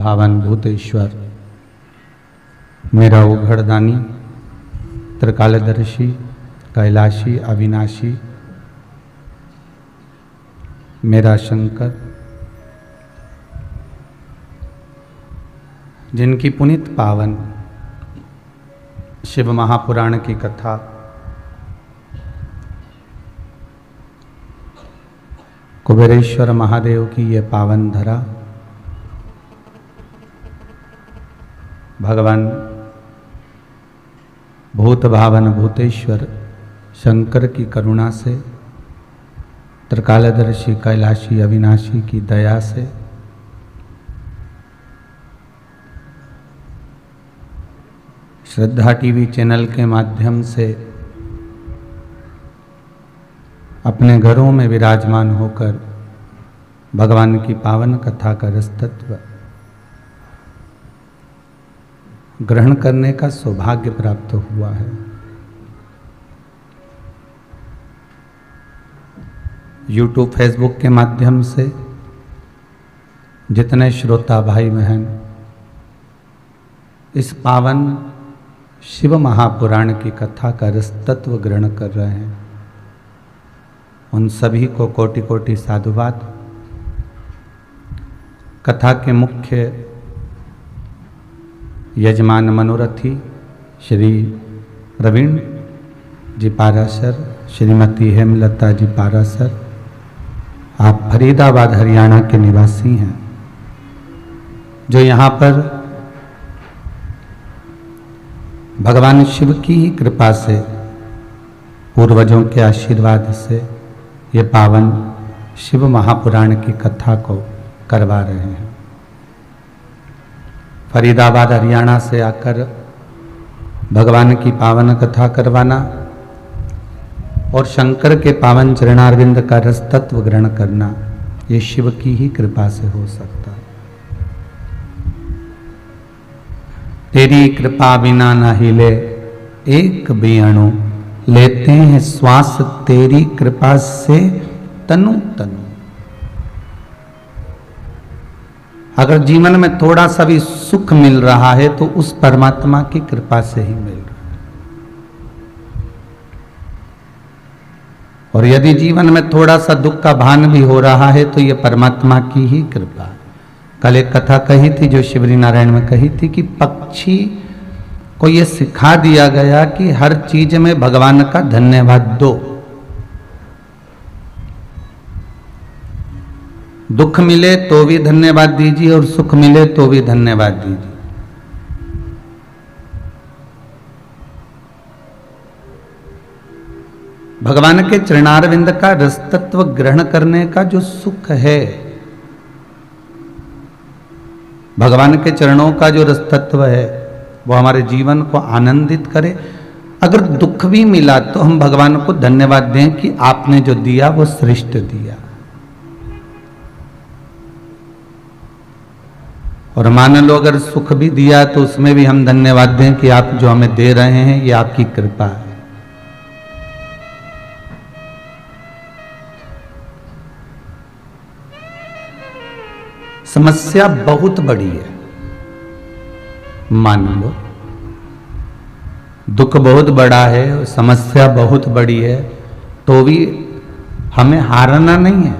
भावन भूतेश्वर मेरा उघड़दानी त्रिकालदर्शी कैलाशी अविनाशी मेरा शंकर, जिनकी पुनीत पावन शिव महापुराण की कथा कुबेरेश्वर महादेव की ये पावन धरा भगवान भूत भावन भूतेश्वर शंकर की करुणा से, त्रिकालदर्शी कैलाशी अविनाशी की दया से श्रद्धा टीवी चैनल के माध्यम से अपने घरों में विराजमान होकर भगवान की पावन कथा का रसतत्व ग्रहण करने का सौभाग्य प्राप्त हुआ है। यूट्यूब फेसबुक के माध्यम से जितने श्रोता भाई बहन इस पावन शिव महापुराण की कथा का रसतत्व ग्रहण कर रहे हैं, उन सभी को कोटि कोटि साधुवाद। कथा के मुख्य यजमान मनोरथी श्री प्रवीण जी पारासर, श्रीमती हेमलता जी पारासर, आप फरीदाबाद हरियाणा के निवासी हैं, जो यहाँ पर भगवान शिव की ही कृपा से, पूर्वजों के आशीर्वाद से ये पावन शिव महापुराण की कथा को करवा रहे हैं। फरीदाबाद हरियाणा से आकर भगवान की पावन कथा करवाना और शंकर के पावन चरणारविंद का रसतत्व ग्रहण करना, ये शिव की ही कृपा से हो सकता है। तेरी कृपा बिना न हिले एक भी अणु, लेते हैं श्वास तेरी कृपा से तनु तनु। अगर जीवन में थोड़ा सा भी सुख मिल रहा है तो उस परमात्मा की कृपा से ही मिल रहा है, और यदि जीवन में थोड़ा सा दुख का भान भी हो रहा है तो यह परमात्मा की ही कृपा है। कल एक कथा कही थी जो शिवरी नारायण में कही थी कि पक्षी को यह सिखा दिया गया कि हर चीज में भगवान का धन्यवाद दो। दुख मिले तो भी धन्यवाद दीजिए और सुख मिले तो भी धन्यवाद दीजिए। भगवान के चरणारविंद का रसतत्व ग्रहण करने का जो सुख है, भगवान के चरणों का जो रसतत्व है, वो हमारे जीवन को आनंदित करे। अगर दुख भी मिला तो हम भगवान को धन्यवाद दें कि आपने जो दिया वो श्रेष्ठ दिया। और मान लो अगर सुख भी दिया तो उसमें भी हम धन्यवाद दें कि आप जो हमें दे रहे हैं ये आपकी कृपा है। समस्या बहुत बड़ी है, मान लो दुख बहुत बड़ा है, समस्या बहुत बड़ी है, तो भी हमें हारना नहीं है।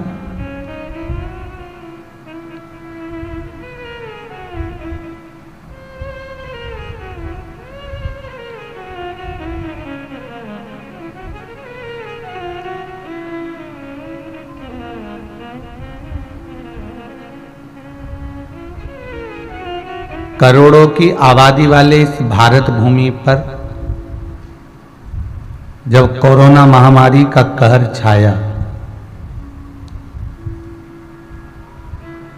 करोड़ों की आबादी वाले इस भारत भूमि पर जब कोरोना महामारी का कहर छाया,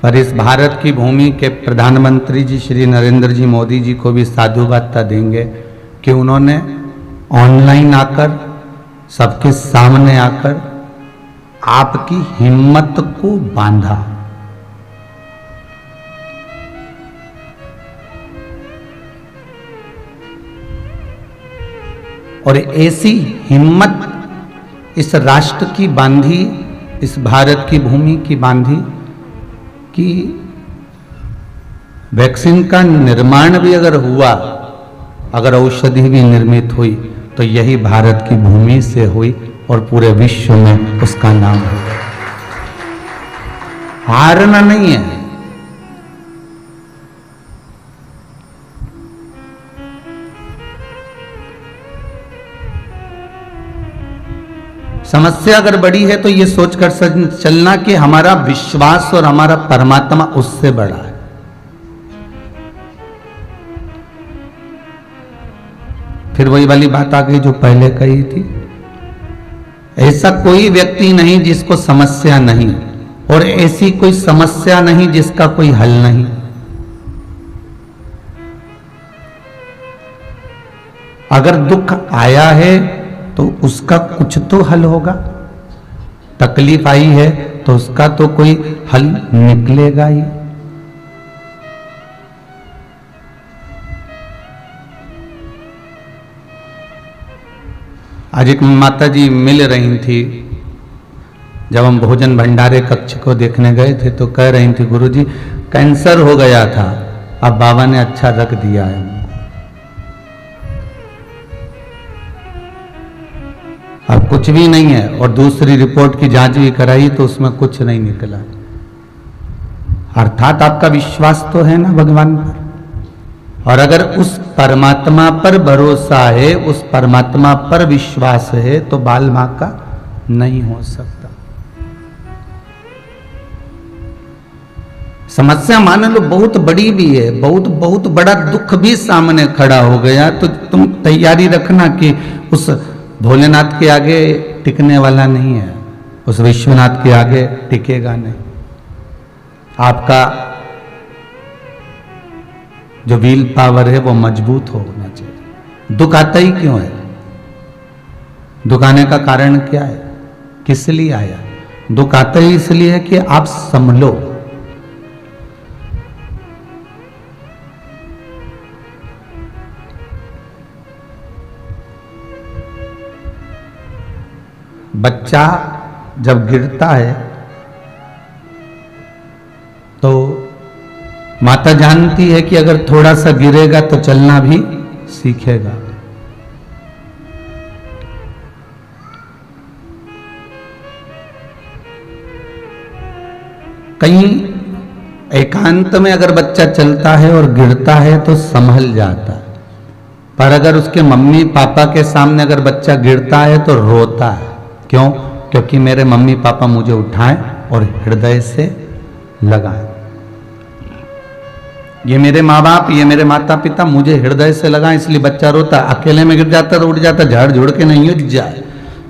पर इस भारत की भूमि के प्रधानमंत्री जी श्री नरेंद्र जी मोदी जी को भी साधुवाद देंगे कि उन्होंने ऑनलाइन आकर, सबके सामने आकर आपकी हिम्मत को बांधा। और ऐसी हिम्मत इस राष्ट्र की बांधी, इस भारत की भूमि की बांधी कि वैक्सीन का निर्माण भी अगर हुआ, अगर औषधि भी निर्मित हुई, तो यही भारत की भूमि से हुई और पूरे विश्व में उसका नाम होगा। हारना नहीं है। समस्या अगर बड़ी है तो ये सोचकर चलना कि हमारा विश्वास और हमारा परमात्मा उससे बड़ा है। फिर वही वाली बात आ गई जो पहले कही थी, ऐसा कोई व्यक्ति नहीं जिसको समस्या नहीं, और ऐसी कोई समस्या नहीं जिसका कोई हल नहीं। अगर दुख आया है तो उसका कुछ तो हल होगा, तकलीफ आई है तो उसका तो कोई हल निकलेगा ही। आज एक माता जी मिल रही थी, जब हम भोजन भंडारे कक्ष को देखने गए थे तो कह रही थी, गुरुजी कैंसर हो गया था, अब बाबा ने अच्छा रख दिया है। अब कुछ भी नहीं है, और दूसरी रिपोर्ट की जांच भी कराई तो उसमें कुछ नहीं निकला। अर्थात आपका विश्वास तो है ना भगवान पर, और अगर उस परमात्मा पर भरोसा है, उस परमात्मा पर विश्वास है, तो बाल मां का नहीं हो सकता। समस्या मान लो बहुत बड़ी भी है, बहुत बड़ा दुख भी सामने खड़ा हो गया, तो तुम तैयारी रखना कि उस भोलेनाथ के आगे टिकने वाला नहीं है, उस विश्वनाथ के आगे टिकेगा नहीं। आपका जो व्हील पावर है वो मजबूत होना चाहिए। दुख आता ही क्यों है? दुख आने का कारण क्या है? किस लिए आया? दुख आता ही इसलिए है कि आप संभलो। बच्चा जब गिरता है तो माता जानती है कि अगर थोड़ा सा गिरेगा तो चलना भी सीखेगा। कहीं एकांत में अगर बच्चा चलता है और गिरता है तो संभल जाता है, पर अगर उसके मम्मी पापा के सामने अगर बच्चा गिरता है तो रोता है। क्यों? क्योंकि मेरे मम्मी पापा मुझे उठाएं और हृदय से लगाएं। ये मेरे माँ बाप, ये मेरे माता पिता मुझे हृदय से लगाएं, इसलिए बच्चा रोता। अकेले में गिर जाता तो उठ जाता, झाड़ झुड़ के नहीं उठ जाए,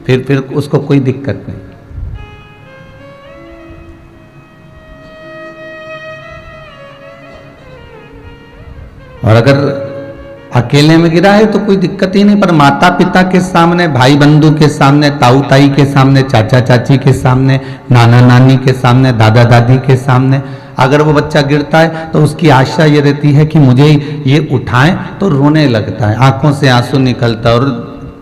फिर उसको कोई दिक्कत नहीं। और अगर अकेले में गिरा है तो कोई दिक्कत ही नहीं, पर माता पिता के सामने, भाई बंधु के सामने, ताऊ ताई के सामने, चाचा चाची के सामने, नाना नानी के सामने, दादा दादी के सामने अगर वो बच्चा गिरता है तो उसकी आशा ये रहती है कि मुझे ये उठाएं, तो रोने लगता है, आंखों से आंसू निकलता है और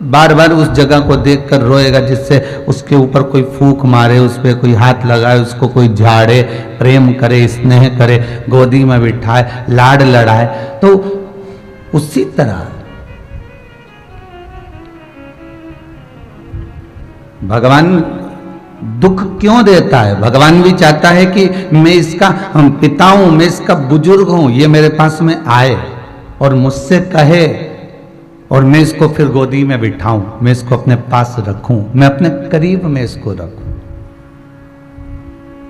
बार बार उस जगह को देखकर रोएगा, जिससे उसके ऊपर कोई फूंक मारे, उस पर कोई हाथ लगाए, उसको कोई झाड़े, प्रेम करे, स्नेह करे, गोदी में बिठाए, लाड लड़ाए। तो उसी तरह भगवान दुख क्यों देता है? भगवान भी चाहता है कि मैं इसका पिता हूं, मैं इसका बुजुर्ग हूं, ये मेरे पास में आए और मुझसे कहे, और मैं इसको फिर गोदी में बिठाऊं, मैं इसको अपने पास रखूं, मैं अपने करीब में इसको रखूं,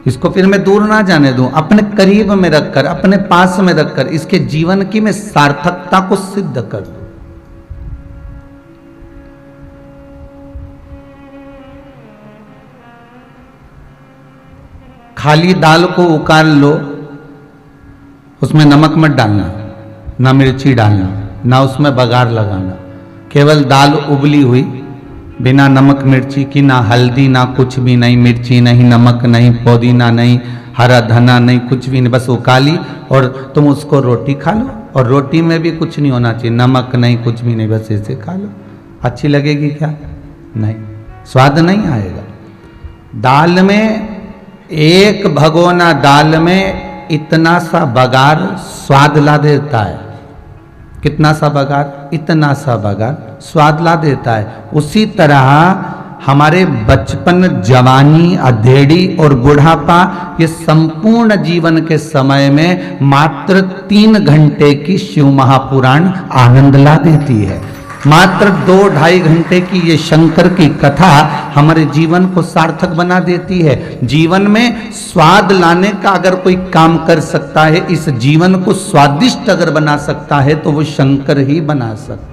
इसको फिर मैं दूर ना जाने दूं, अपने करीब में रखकर, अपने पास में रखकर इसके जीवन की मैं सार्थकता को सिद्ध कर दूं। खाली दाल को उकाल लो, उसमें नमक मत डालना, ना मिर्ची डालना, ना उसमें बघार लगाना, केवल दाल उबली हुई बिना नमक मिर्ची की, ना हल्दी, ना कुछ भी नहीं, मिर्ची नहीं, नमक नहीं, पुदीना नहीं, हरा धना नहीं, कुछ भी नहीं, बस उकाली और तुम उसको रोटी खा लो। और रोटी में भी कुछ नहीं होना चाहिए, नमक नहीं, कुछ भी नहीं, बस ऐसे खा लो। अच्छी लगेगी क्या? नहीं, स्वाद नहीं आएगा। दाल में एक भगोना दाल में इतना सा बघार स्वाद ला देता है। कितना सा बघार? इतना सा बघार स्वाद ला देता है। उसी तरह हमारे बचपन, जवानी, अधेड़ी और बुढ़ापा, ये संपूर्ण जीवन के समय में मात्र 3 घंटे की शिव महापुराण आनंद ला देती है। मात्र 2-2.5 घंटे की ये शंकर की कथा हमारे जीवन को सार्थक बना देती है। जीवन में स्वाद लाने का अगर कोई काम कर सकता है, इस जीवन को स्वादिष्ट अगर बना सकता है, तो वो शंकर ही बना सकता।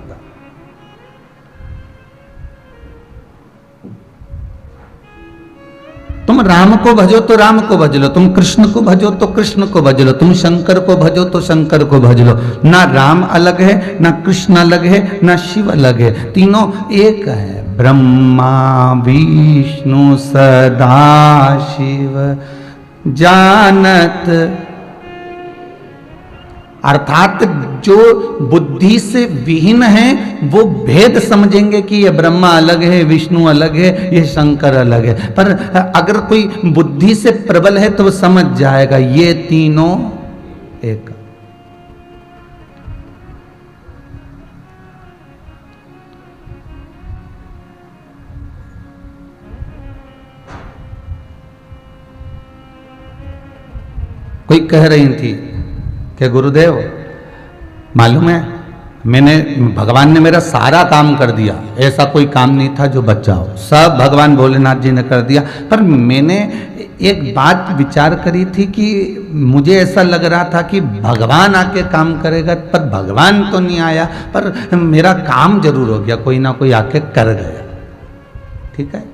तुम राम को भजो तो राम को भज लो, तुम कृष्ण को भजो तो कृष्ण को भज लो, तुम शंकर को भजो तो शंकर को भज लो। ना राम अलग है, ना कृष्ण अलग है, ना शिव अलग है, तीनों एक है। ब्रह्मा विष्णु सदा शिव जानत, अर्थात जो बुद्धि से विहीन है वो भेद समझेंगे कि ये ब्रह्मा अलग है, विष्णु अलग है, ये शंकर अलग है। पर अगर कोई बुद्धि से प्रबल है तो वो समझ जाएगा ये तीनों एक। कोई कह रही थी कि गुरुदेव मालूम है, भगवान ने मेरा सारा काम कर दिया, ऐसा कोई काम नहीं था जो बचा हो, सब भगवान भोलेनाथ जी ने कर दिया। पर मैंने एक बात विचार करी थी कि मुझे ऐसा लग रहा था कि भगवान आके काम करेगा, पर भगवान तो नहीं आया, पर मेरा काम जरूर हो गया, कोई ना कोई आके कर गया। ठीक है,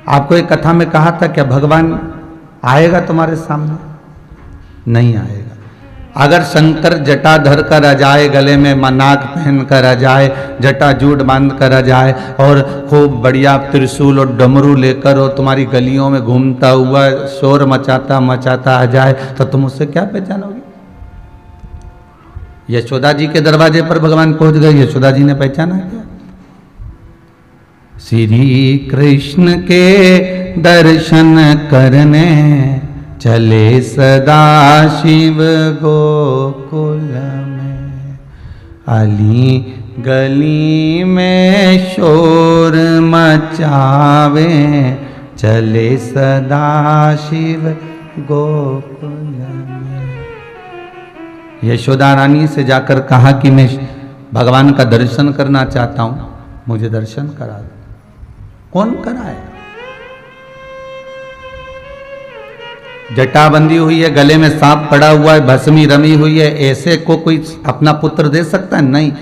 आपको एक कथा में कहा था क्या भगवान आएगा तुम्हारे सामने? नहीं आएगा। अगर शंकर जटाधर कर आ जाए, गले में नाग पहन कर आ जाए, जटा जूट बांध कर आ जाए और खूब बढ़िया त्रिशूल और डमरू लेकर और तुम्हारी गलियों में घूमता हुआ शोर मचाता मचाता आ जाए, तो तुम उससे क्या पहचानोगे? यशोदा जी के दरवाजे पर भगवान पहुंच गए, यशोदा जी ने पहचाना क्या? श्री कृष्ण के दर्शन करने चले सदा शिव गोकुल में, अली गली में शोर मचावे, चले सदा शिव गोकुल में। यशोदा रानी से जाकर कहा कि मैं भगवान का दर्शन करना चाहता हूं, मुझे दर्शन करा दो। कौन कराए? जटा बंधी हुई है, गले में सांप पड़ा हुआ है, भस्मी रमी हुई है, ऐसे को कोई अपना पुत्र दे सकता है? नहीं।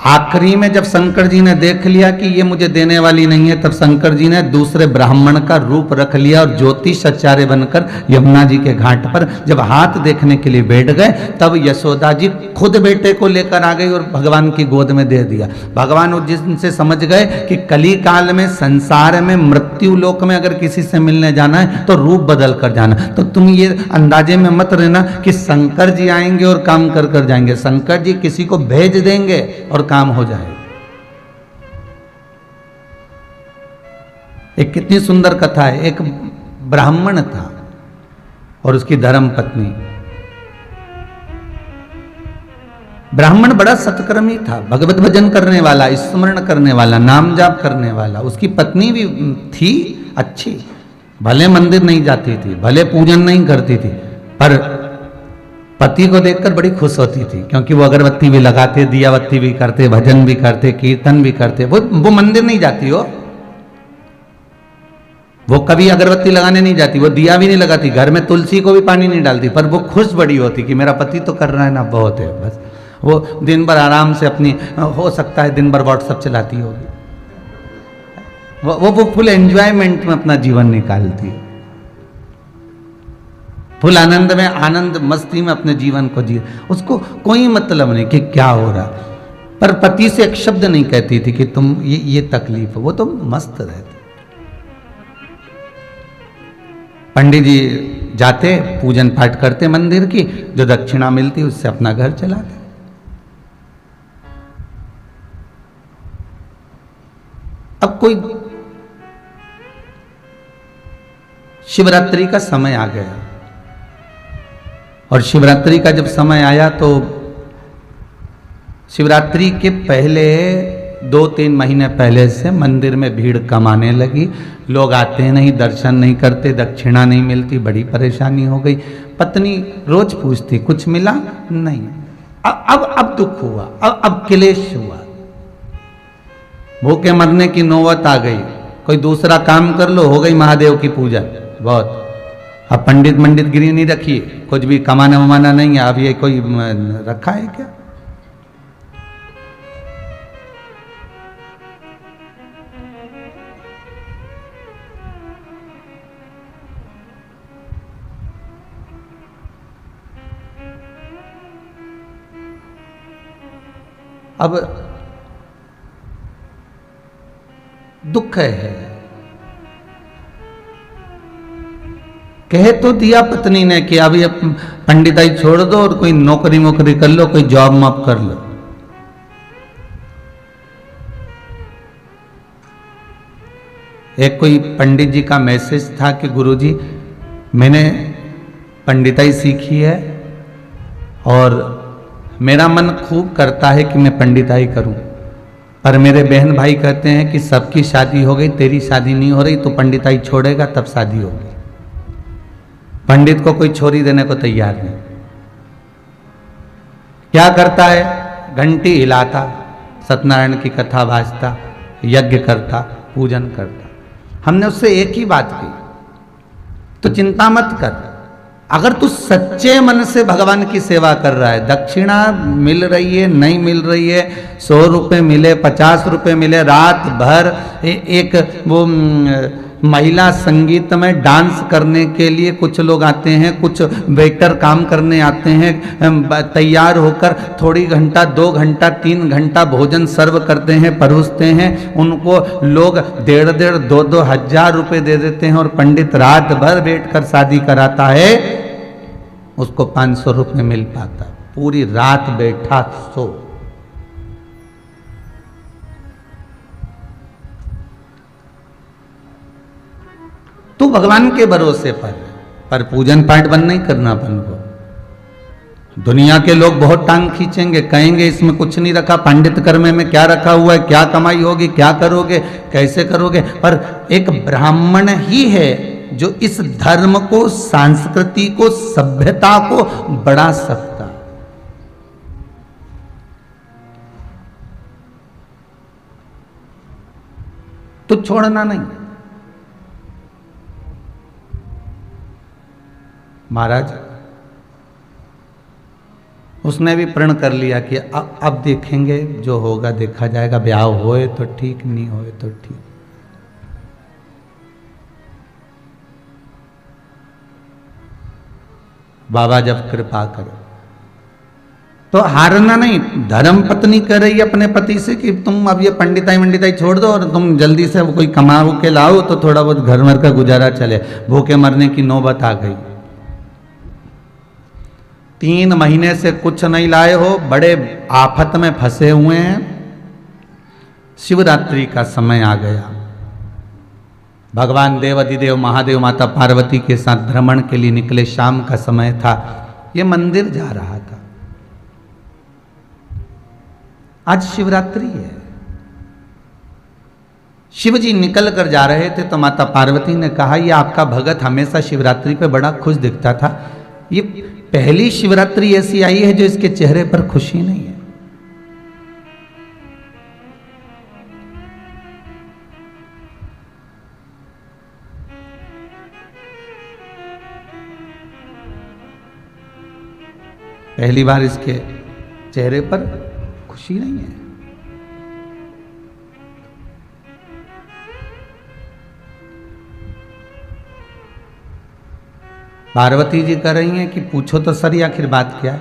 आखिरी में जब शंकर जी ने देख लिया कि ये मुझे देने वाली नहीं है, तब शंकर जी ने दूसरे ब्राह्मण का रूप रख लिया और ज्योतिषाचार्य बनकर यमुना जी के घाट पर जब हाथ देखने के लिए बैठ गए, तब यशोदा जी खुद बेटे को लेकर आ गई और भगवान की गोद में दे दिया। भगवान उस जिनसे समझ गए कि कली काल में, संसार में, मृत्यु लोक में अगर किसी से मिलने जाना है तो रूप बदल कर जाना। तो तुम ये अंदाजे में मत रहना कि शंकर जी आएंगे और काम कर कर जाएंगे। शंकर जी किसी को भेज देंगे और काम हो जाएगा। एक कितनी सुंदर कथा है। एक ब्राह्मण था और उसकी धर्म पत्नी। ब्राह्मण बड़ा सत्कर्मी था, भगवत भजन करने वाला, स्मरण करने वाला, नाम जाप करने वाला। उसकी पत्नी भी थी अच्छी, भले मंदिर नहीं जाती थी, भले पूजन नहीं करती थी, पर पति को देखकर बड़ी खुश होती थी, क्योंकि वो अगरबत्ती भी लगाते, दिया बत्ती भी करते, भजन भी करते, कीर्तन भी करते। वो मंदिर नहीं जाती हो, वो कभी अगरबत्ती लगाने नहीं जाती, वो दिया भी नहीं लगाती, घर में तुलसी को भी पानी नहीं डालती, पर वो खुश बड़ी होती कि मेरा पति तो कर रहा है ना, बहुत है। बस वो दिन भर आराम से अपनी, हो सकता है दिन भर व्हाट्सएप चलाती होगी, वो फुल एंजॉयमेंट में अपना जीवन निकालती है, फुल आनंद में, आनंद मस्ती में अपने जीवन को जी। उसको कोई मतलब नहीं कि क्या हो रहा, पर पति से एक शब्द नहीं कहती थी कि तुम ये तकलीफ है, वो तो मस्त रहती। पंडित जी जाते, पूजन पाठ करते मंदिर की, जो दक्षिणा मिलती उससे अपना घर चलाते। अब कोई शिवरात्रि का समय आ गया और शिवरात्रि का जब समय आया तो शिवरात्रि के पहले 2-3 महीने पहले से मंदिर में भीड़ कम आने लगी। लोग आते नहीं, दर्शन नहीं करते, दक्षिणा नहीं मिलती, बड़ी परेशानी हो गई। पत्नी रोज पूछती कुछ मिला नहीं। अब दुख हुआ, अब क्लेश हुआ, भूखे मरने की नौबत आ गई। कोई दूसरा काम कर लो, हो गई महादेव की पूजा बहुत। अब पंडित गिरी नहीं रखिए, कुछ भी कमाना वमाना नहीं है। अब ये कोई रखा है क्या? अब दुख है। कह तो दिया पत्नी ने कि अभी अब पंडिताई छोड़ दो और कोई नौकरी कर लो, कोई जॉब मॉब कर लो। एक कोई पंडित जी का मैसेज था कि गुरुजी मैंने पंडिताई सीखी है और मेरा मन खूब करता है कि मैं पंडिताई करूं, पर मेरे बहन भाई कहते हैं कि सबकी शादी हो गई, तेरी शादी नहीं हो रही, तो पंडिताई छोड़ेगा तब शादी होगी। पंडित को कोई छोरी देने को तैयार नहीं। क्या करता है? घंटी हिलाता, सत्यनारायण की कथा वाचता, यज्ञ करता, पूजन करता। हमने उससे एक ही बात की, तो चिंता मत कर। अगर तू सच्चे मन से भगवान की सेवा कर रहा है, दक्षिणा मिल रही है नहीं मिल रही है, 100 रुपये मिले, 50 रुपये मिले, रात भर एक वो महिला संगीत में डांस करने के लिए कुछ लोग आते हैं, कुछ वेटर काम करने आते हैं, तैयार होकर थोड़ी घंटा 2 घंटा 3 घंटा भोजन सर्व करते हैं, परोसते हैं। उनको लोग 1.5 2 हज़ार रुपये दे देते हैं और पंडित रात भर बैठकर शादी कराता है, उसको 500 रुपये मिल पाता। पूरी रात बैठा सो। तू भगवान के भरोसे पर पूजन पाठ बंद नहीं करना अपन को। दुनिया के लोग बहुत टांग खींचेंगे, कहेंगे इसमें कुछ नहीं रखा, पंडित कर्म में क्या रखा हुआ है, क्या कमाई होगी, क्या करोगे, कैसे करोगे। पर एक ब्राह्मण ही है जो इस धर्म को, संस्कृति को, सभ्यता को बढ़ा सकता। तो छोड़ना नहीं। महाराज उसने भी प्रण कर लिया कि अब देखेंगे, जो होगा देखा जाएगा, ब्याह होए तो ठीक, नहीं होए तो ठीक। बाबा जब कृपा करो तो हारना नहीं। धर्म पत्नी कह रही है अपने पति से कि तुम अब ये पंडिताई छोड़ दो और तुम जल्दी से कोई कमा के लाओ तो थोड़ा बहुत घर भर का गुजारा चले। भूखे मरने की नौबत आ गई। 3 महीने से कुछ नहीं लाए हो, बड़े आफत में फंसे हुए हैं। शिवरात्रि का समय आ गया। भगवान देवाधिदेव महादेव माता पार्वती के साथ भ्रमण के लिए निकले। शाम का समय था। ये मंदिर जा रहा था। आज शिवरात्रि है। शिव जी निकल कर जा रहे थे तो माता पार्वती ने कहा, ये आपका भगत हमेशा शिवरात्रि पे बड़ा खुश दिखता था, ये पहली शिवरात्रि ऐसी आई है जो इसके चेहरे पर खुशी नहीं है। पहली बार इसके चेहरे पर खुशी नहीं है। पार्वती जी कह रही हैं कि पूछो तो सर आखिर बात क्या है।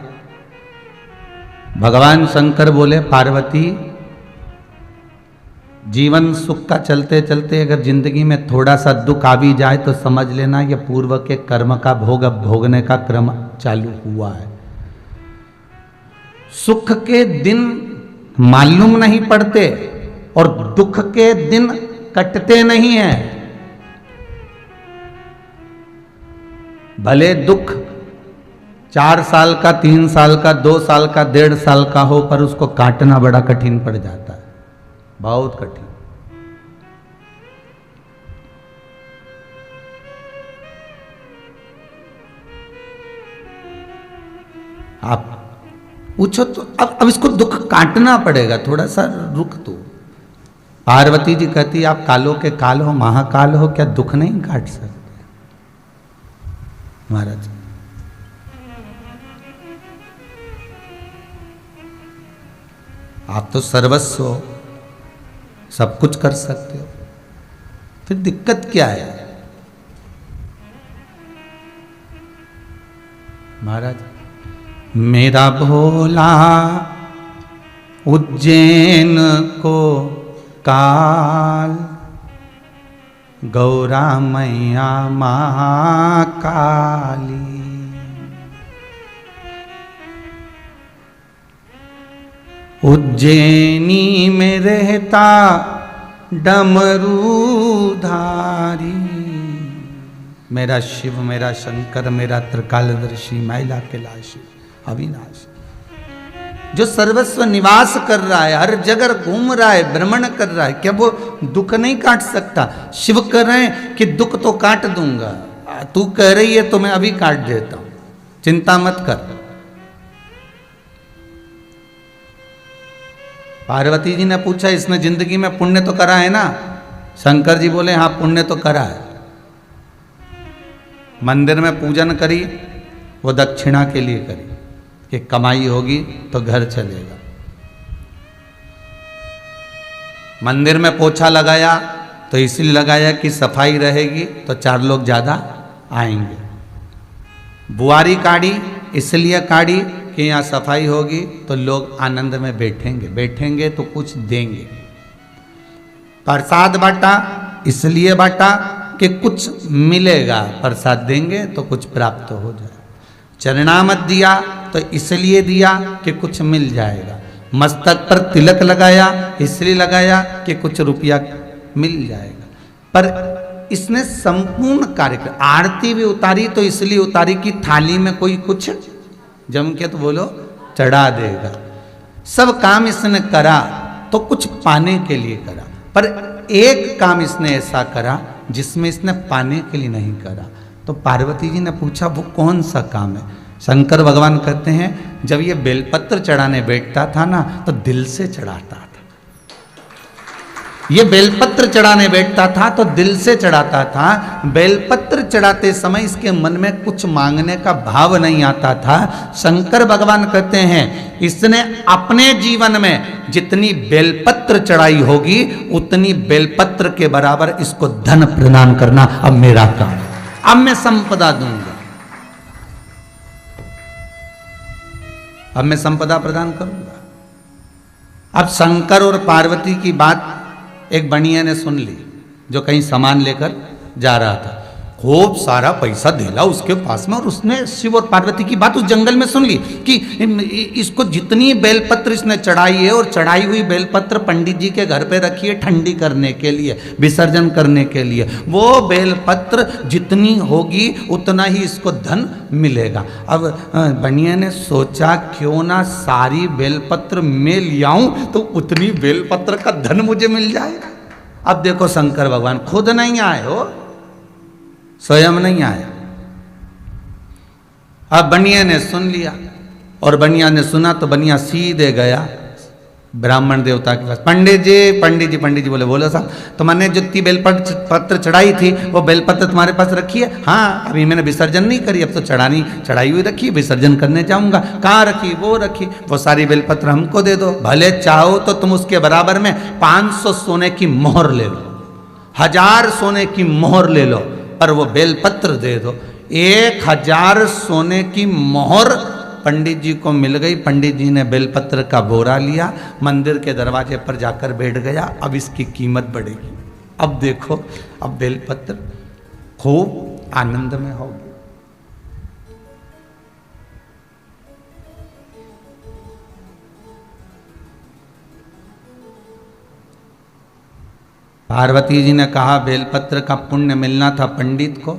भगवान शंकर बोले, पार्वती जीवन सुख का चलते चलते अगर जिंदगी में थोड़ा सा दुख आ भी जाए तो समझ लेना ये पूर्व के कर्म का भोग भोगने का क्रम चालू हुआ है। सुख के दिन मालूम नहीं पड़ते और दुख के दिन कटते नहीं हैं। भले दुख 4 साल का, 3 साल का, 2 साल का, 1.5 साल का हो, पर उसको काटना बड़ा कठिन पड़ जाता है, बहुत कठिन। आप पूछो तो अब इसको दुख काटना पड़ेगा, थोड़ा सा रुक तो। पार्वती जी कहती आप कालों के काल हो, महाकाल हो, क्या दुख नहीं काट सकते? महाराज आप तो सर्वस्व हो, सब कुछ कर सकते हो, फिर दिक्कत क्या है? महाराज मेरा भोला उज्जैन को काल, गौरा मैया महाकाली। उज्जैनी में रहता डमरूधारी, मेरा शिव, मेरा शंकर, मेरा त्रिकालदर्शी, मैला कैलाशी, अविनाशी, जो सर्वस्व निवास कर रहा है, हर जगह घूम रहा है, भ्रमण कर रहा है, क्या वो दुख नहीं काट सकता? शिव कह रहे हैं कि दुख तो काट दूंगा, तू कह रही है तो मैं अभी काट देता हूं, चिंता मत कर। पार्वती जी ने पूछा इसने जिंदगी में पुण्य तो करा है ना? शंकर जी बोले हाँ पुण्य तो करा है। मंदिर में पूजन करी, वो दक्षिणा के लिए करी कि कमाई होगी तो घर चलेगा। मंदिर में पोछा लगाया तो इसलिए लगाया कि सफाई रहेगी तो 4 लोग ज्यादा आएंगे। बुआरी काढ़ी इसलिए काढ़ी कि यहाँ सफाई होगी तो लोग आनंद में बैठेंगे, बैठेंगे तो कुछ देंगे। प्रसाद बांटा इसलिए बांटा कि कुछ मिलेगा, प्रसाद देंगे तो कुछ प्राप्त हो जाए। चरणामत दिया तो इसलिए दिया कि कुछ मिल जाएगा। मस्तक पर तिलक लगाया इसलिए लगाया कि कुछ रुपया मिल जाएगा। पर इसने संपूर्ण कार्य, आरती भी उतारी तो इसलिए उतारी कि थाली में कोई कुछ जम के तो बोलो चढ़ा देगा। सब काम इसने करा तो कुछ पाने के लिए करा, पर एक काम इसने ऐसा करा जिसमें इसने पाने के लिए नहीं करा। तो पार्वती जी ने पूछा वो कौन सा काम है? शंकर भगवान कहते हैं जब ये बेलपत्र चढ़ाने बैठता था ना तो दिल से चढ़ाता था। ये बेलपत्र चढ़ाने बैठता था तो दिल से चढ़ाता था। बेलपत्र चढ़ाते समय इसके मन में कुछ मांगने का भाव नहीं आता था। शंकर भगवान कहते हैं इसने अपने जीवन में जितनी बेलपत्र चढ़ाई होगी उतनी बेलपत्र के बराबर इसको धन प्रदान करना अब मेरा काम। अब मैं संपदा दूंगा, अब मैं संपदा प्रदान करूंगा। अब शंकर और पार्वती की बात एक बनिया ने सुन ली जो कहीं सामान लेकर जा रहा था। खूब सारा पैसा धेला उसके पास में, और उसने शिव और पार्वती की बात उस जंगल में सुन ली कि इसको जितनी बेलपत्र इसने चढ़ाई है और चढ़ाई हुई बेलपत्र पंडित जी के घर पे रखी है ठंडी करने के लिए, विसर्जन करने के लिए। वो बेलपत्र जितनी होगी उतना ही इसको धन मिलेगा। अब बनिया ने सोचा क्यों ना सारी बेलपत्र मैं ले आऊं तो उतनी बेलपत्र का धन मुझे मिल जाएगा। अब देखो शंकर भगवान खुद नहीं आए हो, स्वयं नहीं आया। अब बनिया ने सुन लिया, और बनिया ने सुना तो बनिया सीधे गया ब्राह्मण देवता के पास। पंडित जी बोले बोलो साहब, तो मैंने जितनी बेलपत्र चढ़ाई थी वो बेलपत्र तुम्हारे पास रखी है? हाँ, अभी मैंने विसर्जन नहीं करी, अब तो चढ़ाई हुई रखी, विसर्जन करने जाऊंगा। कहाँ रखी? वो रखी। वो सारी बेलपत्र हमको दे दो, भले चाहो तो तुम उसके बराबर में 500 सोने की मोहर ले लो, 1000 सोने की मोहर ले लो, पर वो बेलपत्र दे दो। 1000 सोने की मोहर पंडित जी को मिल गई। पंडित जी ने बेलपत्र का बोरा लिया, मंदिर के दरवाजे पर जाकर बैठ गया। अब इसकी कीमत बढ़ेगी। अब देखो, अब बेलपत्र खूब आनंद में होगी। पार्वती जी ने कहा बेलपत्र का पुण्य मिलना था पंडित को,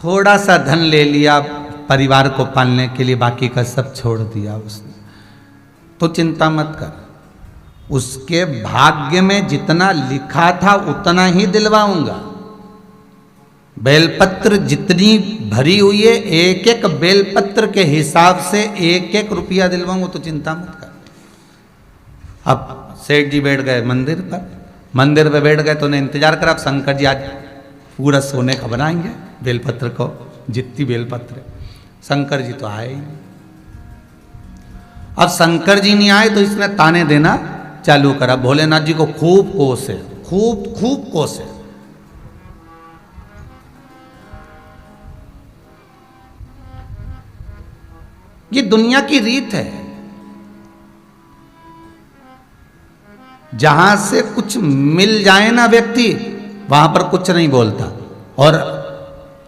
थोड़ा सा धन ले लिया परिवार को पालने के लिए, बाकी का सब छोड़ दिया उसने, तो चिंता मत कर, उसके भाग्य में जितना लिखा था उतना ही दिलवाऊंगा। बेलपत्र जितनी भरी हुई है, एक एक बेलपत्र के हिसाब से एक एक रुपया दिलवाऊंगा, तो चिंता मत कर। अब सेठ जी बैठ गए मंदिर पे बैठ गए तो उन्हें इंतजार करा। अब शंकर जी आज पूरा सोने का बनाएंगे बेलपत्र को, जितनी बेलपत्र। शंकर जी तो आए ही नहीं। अब शंकर जी नहीं आए तो इसने ताने देना चालू करा, भोलेनाथ जी को खूब कोसे, खूब कोसे। ये दुनिया की रीत है, जहां से कुछ मिल जाए ना व्यक्ति, वहां पर कुछ नहीं बोलता, और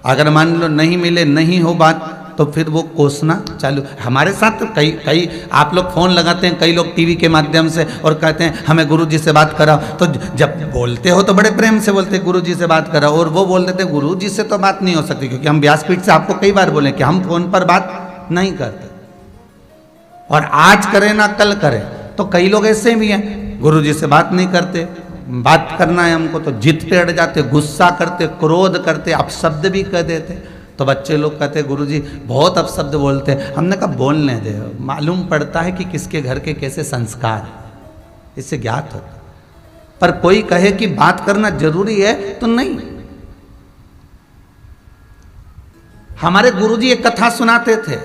अगर मान लो नहीं मिले, नहीं हो बात, तो फिर वो कोसना चालू। हमारे साथ कई आप लोग फोन लगाते हैं, कई लोग टीवी के माध्यम से, और कहते हैं हमें गुरुजी से बात कराओ, तो जब बोलते हो तो बड़े प्रेम से बोलते हैं गुरुजी से बात कराओ, और वो बोल देते हैं गुरुजी से तो बात नहीं हो सकती, क्योंकि हम व्यासपीठ से आपको कई बार बोले कि हम फोन पर बात नहीं करते, और आज करें ना कल करें। तो कई लोग ऐसे भी हैं, गुरुजी से बात नहीं करते, बात करना है हमको तो जिद पे अड़ जाते, गुस्सा करते, क्रोध करते, अपशब्द भी कह देते। तो बच्चे लोग कहते गुरुजी बहुत अपशब्द बोलते हैं। हमने कहा बोलने दे, मालूम पड़ता है कि किसके घर के कैसे संस्कार, इससे ज्ञात होता। पर कोई कहे कि बात करना जरूरी है तो नहीं। हमारे गुरुजी एक कथा सुनाते थे,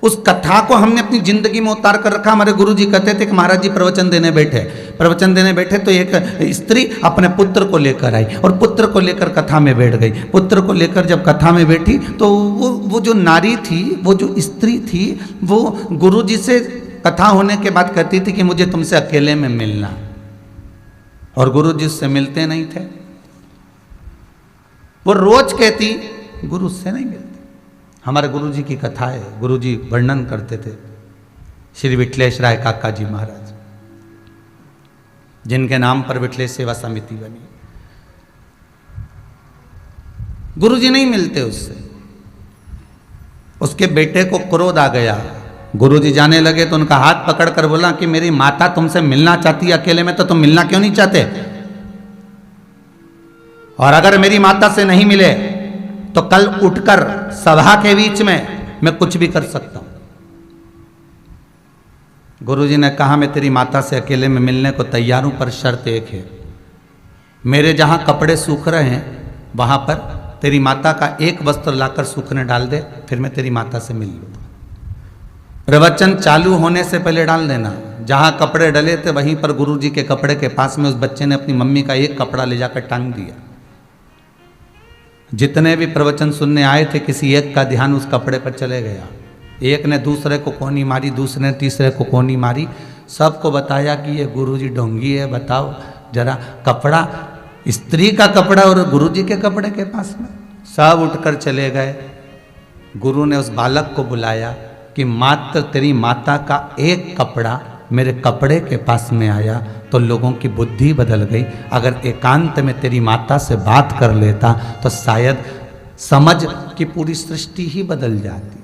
उस कथा को हमने अपनी जिंदगी में उतार कर रखा। हमारे गुरुजी कहते थे कि महाराज जी प्रवचन देने बैठे तो एक स्त्री अपने पुत्र को लेकर आई, और पुत्र को लेकर कथा में बैठ गई। पुत्र को लेकर जब कथा में बैठी तो वो जो नारी थी, वो जो स्त्री थी, वो गुरुजी से कथा होने के बाद कहती थी कि मुझे तुमसे अकेले में मिलना, और गुरुजी उससे मिलते नहीं थे। वो रोज कहती गुरु से नहीं मिलते। हमारे गुरुजी की कथा है, गुरुजी वर्णन करते थे, श्री विठलेश राय काका जी महाराज, जिनके नाम पर विठलेश सेवा समिति बनी। गुरुजी नहीं मिलते उससे, उसके बेटे को क्रोध आ गया। गुरुजी जाने लगे तो उनका हाथ पकड़कर बोला कि मेरी माता तुमसे मिलना चाहती है अकेले में, तो तुम मिलना क्यों नहीं चाहते? और अगर मेरी माता से नहीं मिले तो कल उठकर सभा के बीच में मैं कुछ भी कर सकता हूं। गुरुजी ने कहा मैं तेरी माता से अकेले में मिलने को तैयार हूं, पर शर्त एक है, मेरे जहां कपड़े सूख रहे हैं वहां पर तेरी माता का एक वस्त्र लाकर सूखने डाल दे, फिर मैं तेरी माता से मिल लूंगा। प्रवचन चालू होने से पहले डाल देना। जहां कपड़े डले थे वहीं पर गुरुजी के कपड़े के पास में उस बच्चे ने अपनी मम्मी का एक कपड़ा ले जाकर टांग दिया। जितने भी प्रवचन सुनने आए थे, किसी एक का ध्यान उस कपड़े पर चले गया। एक ने दूसरे को कोनी मारी, दूसरे ने तीसरे को कोनी मारी, सबको बताया कि ये गुरुजी ढोंगी है। बताओ जरा, कपड़ा स्त्री का कपड़ा और गुरुजी के कपड़े के पास में। सब उठकर चले गए। गुरु ने उस बालक को बुलाया कि मात्र तेरी माता का एक कपड़ा मेरे कपड़े के पास में आया तो लोगों की बुद्धि बदल गई। अगर एकांत में तेरी माता से बात कर लेता तो शायद समझ की पूरी सृष्टि ही बदल जाती।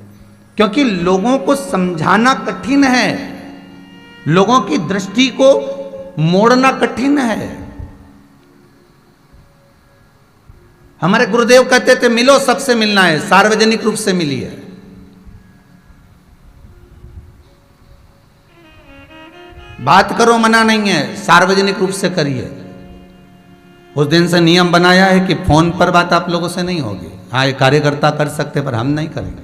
क्योंकि लोगों को समझाना कठिन है, लोगों की दृष्टि को मोड़ना कठिन है। हमारे गुरुदेव कहते थे मिलो, सबसे मिलना है, सार्वजनिक रूप से मिलिए। बात करो, मना नहीं है, सार्वजनिक रूप से करिए। उस दिन से नियम बनाया है कि फोन पर बात आप लोगों से नहीं होगी। हाँ, एक कार्यकर्ता कर सकते पर हम नहीं करेंगे।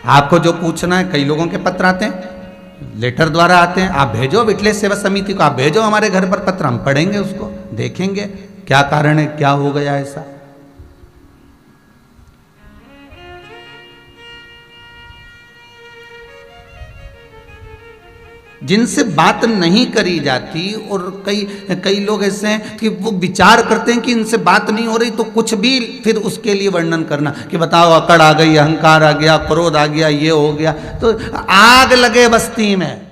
आपको जो पूछना है, कई लोगों के पत्र आते हैं, लेटर द्वारा आते हैं, आप भेजो विठलेश सेवा समिति को, आप भेजो हमारे घर पर पत्र, हम पढ़ेंगे उसको, देखेंगे क्या कारण है, क्या हो गया ऐसा। जिनसे बात नहीं करी जाती, और कई लोग ऐसे हैं कि वो विचार करते हैं कि इनसे बात नहीं हो रही तो कुछ भी फिर उसके लिए वर्णन करना कि बताओ अकड़ आ गई, अहंकार आ गया, क्रोध आ गया, ये हो गया, तो आग लगे बस्ती में।